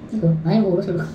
Ay, yung ulo sulok.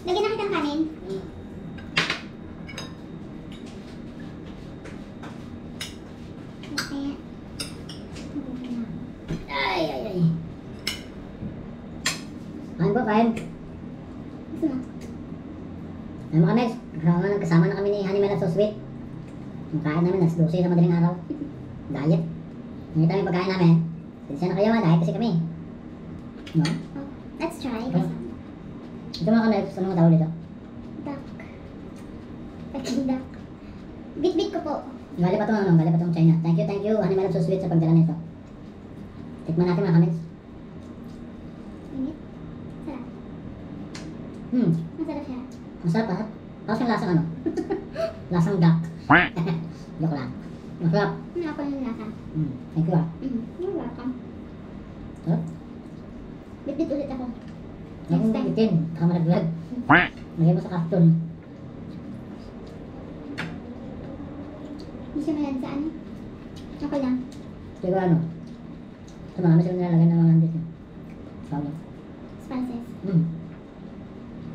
Lagyan na kitang kanin. Okay. Ay. Kain po, kain. Gusto mo? Ay mga Mex, kasama na kami ni Honey Melon So Sweet. Ang kain namin, nas 12 na madaling araw. Diet. Ngayon tayo yung pagkain namin. Sinsya na kayo ha, diet kasi kami. No? Oh, let's try. Okay. Ito mga Mex, ano mga tawag dito? Duck. Peking duck. Bit-bit ko po. Galing pa itong China. Thank you, Honey Melon So Sweet sa pagdala nito. Tikman natin mga Mex. Init. Sarap. Masarap siya. Masarap ha? Tapos yung lasang ano? Lasang duck. Joke lang. Masarap. Ako yung lasa. Thank you ha. You're welcome. Sarap. Bit-bit ulit ako. Huwag mong bitin. Baka malaglag. Lagay mo sa karton. Hindi siya malansa ano. Ako lang. Siguro ano? Ito marami silang nilalagay ng mga dito. Sabi. Spices. Ano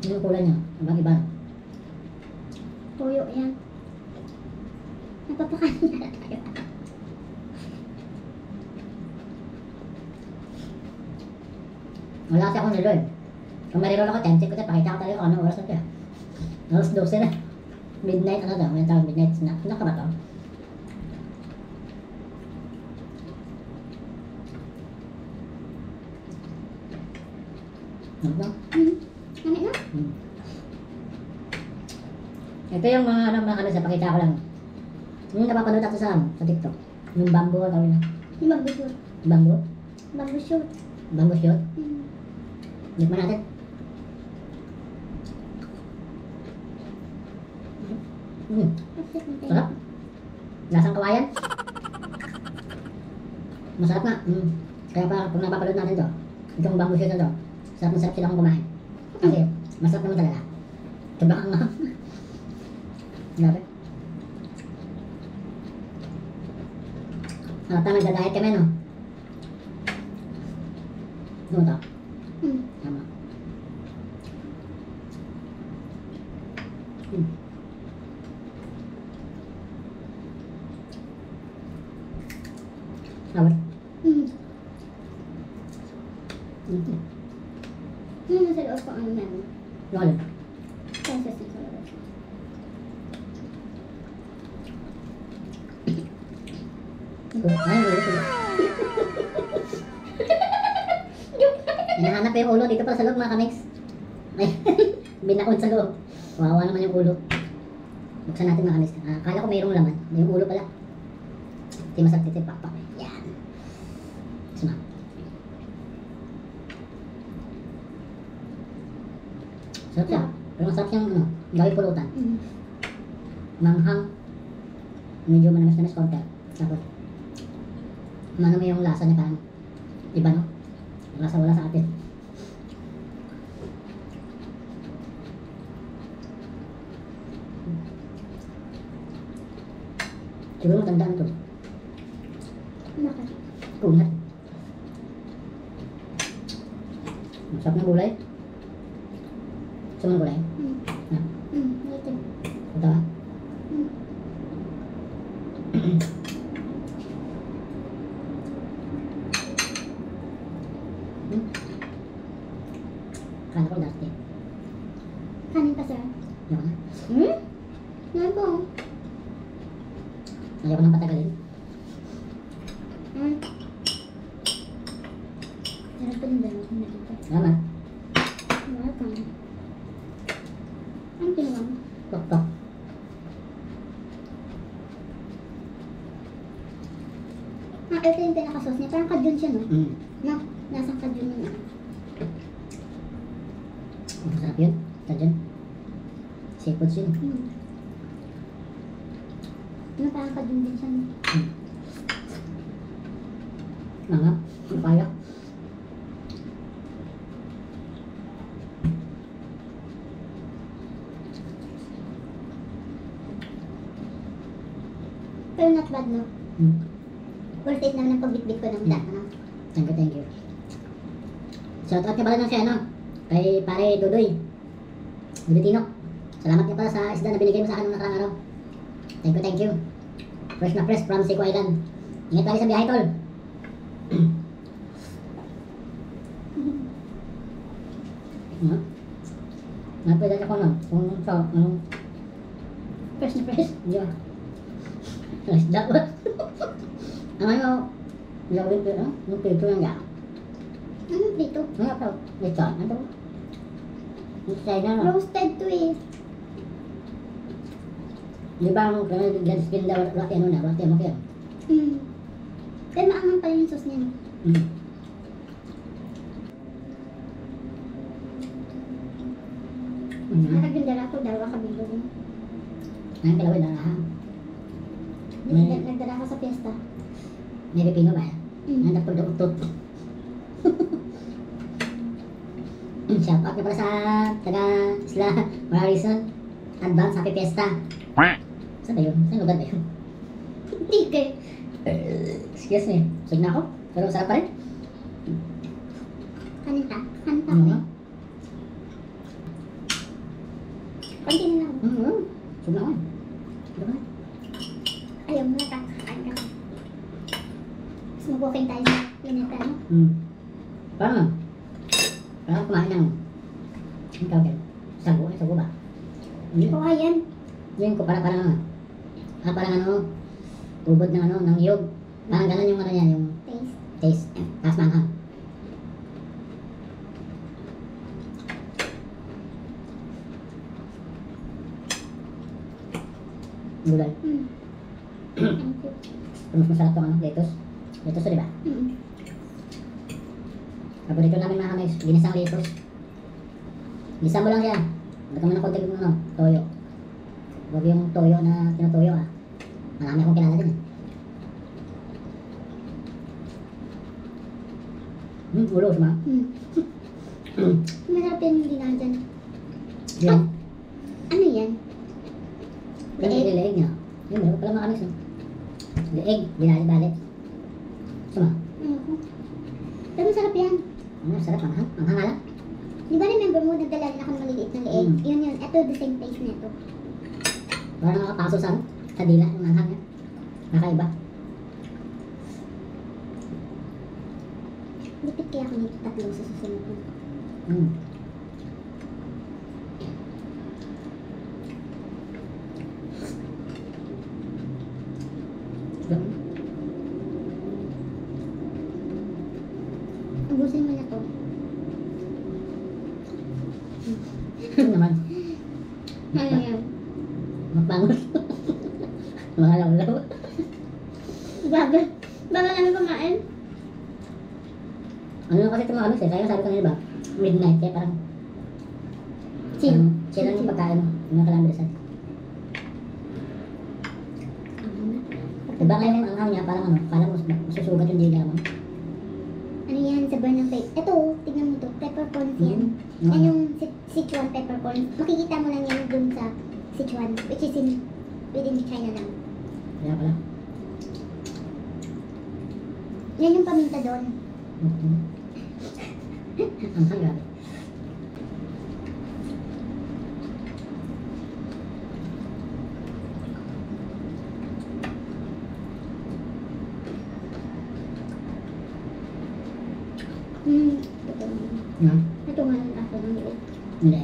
yung kulay niya? Ibang iba. Tuyo yan. Nagpapakain na tayo. Wala kasi akong nilo eh. Kung mariroll ako, check ko tayo. Pakita ko tayo kung anong oras na tayo. Alas 12 na. Midnight ano daw? May tawag midnight snack. Snack ka ba to? Ano ba? Ano na? Ito yung mga ano sa pakita ko lang. Yung napapanood ako sa TikTok. Yung bamboo, tawag na. Yung bamboo shoot. Bamboo? Bamboo shoot. Bamboo shoot? Tikman natin. Sarap. Lasang kawayan. Masarap nga. Kaya pa kung napapanood natin to, itong bamboo shoot na to, sarap na sarap sila kung kumain. Kasi masarap naman talaga. Sobrang nga. Grabe. Halata nagda-diet kami no? Ano to? Tama. Awet. Nasa loob ko ang meron. Wala. Spices na sa loob. Ay, ulo sila. Hinahanap yung ulo dito pala sa loob mga kamix. Ay, binaon sa loob. Wawa naman yung ulo. Buksan natin mga kamix. Akala ko mayroong laman. Yung ulo pala. Timasak titi pakpak. Yan. Suma. Sarap siya. Pero masarap siyang ano, gawin pulutan. Mm. Manghang. Medyo manamis-namis konti. Tapos, ano mo yung lasa niya parang iba no? Lasa wala sa atin. Siguro matandaan ito. Bakit? Kunat. Masarap ng gulay. Gusto mo ng gulay? Mm. Ah, Ito. ito ah. Mm. Kala ko dati. Kanin pa, sir. Ayoko na. Hmm? Yan po. Ayoko nang patagalin. Hmm. Sarap pa ng dalawa kung nakita. Salamat. Welcome. Ano ginawa mo? Tok-tok. Ito yung pinaka-sauce niya. Parang kajun siya, no? Mm. No? Nasang kajun yun. Masarap yun. Ito dyan. Seafoods yun. Hmm. Ano, parang kajun din siya, no? Mangap. Papaya. Pero not bad, no? Mm. Worth it naman ang pagbitbit ko ng data, no? Thank you, thank you. Shout out ka pala ng si ano, kay pare Dudoy. Dudutino. Salamat nga pala sa isda na binigay mo sa akin nung nakarang araw. Thank you, thank you. Fresh na fresh from Seco Island. Ingat lagi sa biyahe, tol. Ano? Napwede ako no? Kung sa, ano? Fresh na fresh. Hindi ba? Ang isda ko. Ang ano, gawin ko, ano? Yung pito yung yan. Ano dito? Ano pa? Ito, ano to? Yung China, no? Roasted to eh. Di ba ang glass skin daw, rati ano na, rati mo kaya? Hmm. Pero maangang pala yung sauce niya, no? Hmm. Nakagandala ko, dalawa kabigo din. Ang kalawin na ha? Nagdala ko sa piyesta. May pipino ba? Mm. Ang napagdakutot. Shout out na pala sa taga Isla Morrison. Advance Happy Fiesta. Saan ba yun? Saan lugar ba yun? Tigay. Excuse me. Sug na ako. Pero sarap pa rin. Kanin ta? Kanin ta Ano ko nga? eh. Konti na lang. Sug na ako. Ano ba? Ayaw mo na ta. Kain ka. Mas mag-walking tayo sa planeta, no? Parang parang kumain ng ang tawag yan? Sago? Ay, sago ba? Yun. O, ayan. Yun ko parang parang ano ubod ng ano ng yog. Parang ganun yung ano yan yung Taste. taste. Tapos manghang. Gulay. Mm. Thank you. Mas masarap tong ano, lettuce. Lettuce to, di ba? Mm. Paborito namin mga kamay, ginisang lettuce. Gisa mo lang siya. Lagyan mo ng konti ng ano, toyo. Huwag yung toyo na tinutuyo ah. Marami akong kilala din eh. Ulo, suma. Mm. Masarap yan yung ginawa dyan. Yan. Ano yan? Yung lileeg niya. Yun, meron pala mga kamis no. Lieg, binali-bali. Suma. Ayoko. Pero masarap yan. Ano, sarap, manghang. Manghang nga lang. Di ba remember mo, nagdala rin ako ng maliliit na leeg? Mm. Yun yun. Ito, the same taste nito. Parang nakapaso sa ano, sa dila, yung manghang niya. Nakaiba. Lipit kaya ako nito tatlo sa susunod ko. Mm. Ganun. Ubusin mo na to. Yun naman. Ano yan? Mapangot. Mga lawlaw. Bagal. Bagal namin kumain. Ano lang kasi ito mga kamis eh. Kaya sabi ko kanina ba, midnight. Kaya parang Sino? Sino yung pagkain mo? Yung kalambirisan. Diba ngayon yung angaw niya, parang masusugat yung dila mo. Ano yan sa ng pepper? Ito, tignan mo to. Peppercorns yan. Mm. Yan yung Sichuan peppercorns. Makikita mo lang yan dun sa Sichuan, which is within China lang. Kaya pala. Yan yung paminta doon. Ang grabe. Ito. No? Ito nga lang ako ng liit. Hindi.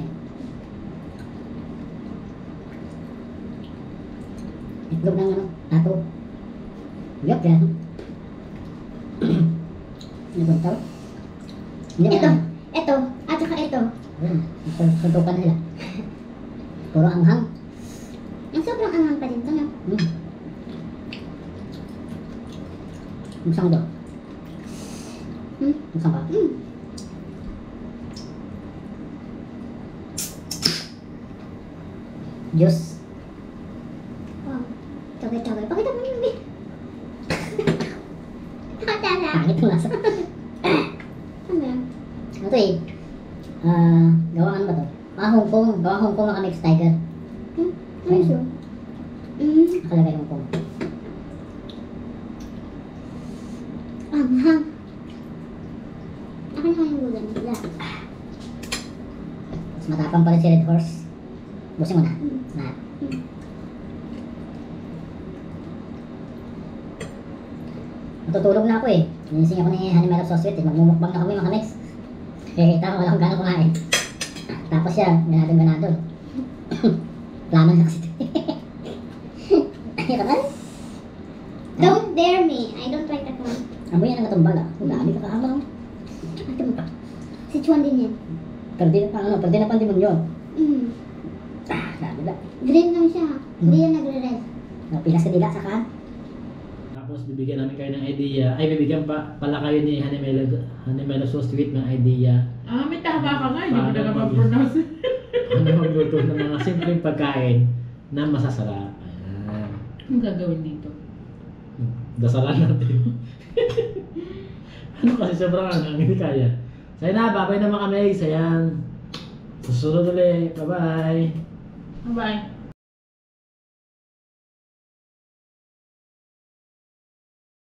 Itlog ng tato. Yup, yan. Ano ba ito? Hindi Ito. mo Ito. At saka ito. suntukan nila. Puro anghang. Ang sobrang angang pa din ito, no? Musang do. Hmm? Musang ka. Diyos. Wow. Tagay-tagay. Pakita mo yung bit. Nakatala. Pangit ang lasa. Ano yan? Ito eh. Gawang ano ba to? Hong Kong. Gawang Hong Kong na kami Tiger. Ano siya? Nakalagay Hong Kong. Anghang. Akin lang yung gulan nila. Mas matapang pa rin si Red Horse. Busin mo na. Na. Natutulog na ako eh. Ninising ako ni Honey Mellow Sauce Sweet eh. Magmumukbang na kami mga mix. Eh, tama wala akong gano'ng kumain. Tapos siya, ganado. Plano na kasi ito. Ay, kapal. Don't dare me. I don't like that one. Amoy yan ang katumbal ah. Ang dami kakahama. Ito mo pa. Sichuan din yan. Pero di na pang demonyo. Dami ba? Green lang siya. Hindi yan nagre-red. Napilas ka dila, saka. Tapos bibigyan namin kayo ng idea. Ay, bibigyan pala kayo ni Honey Mellow Sauce Sweet ng idea. May tama ka nga, hindi mo Paano na mag- ma-pronounce. Ano magluto ng mga simpleng pagkain na masasarap. Ayan. Anong gagawin dito? Dasalan natin. Ano kasi sobrang hindi kaya. Saya na, babay na mga kami. Sayan. Susunod ulit. Bye-bye. Bye-bye.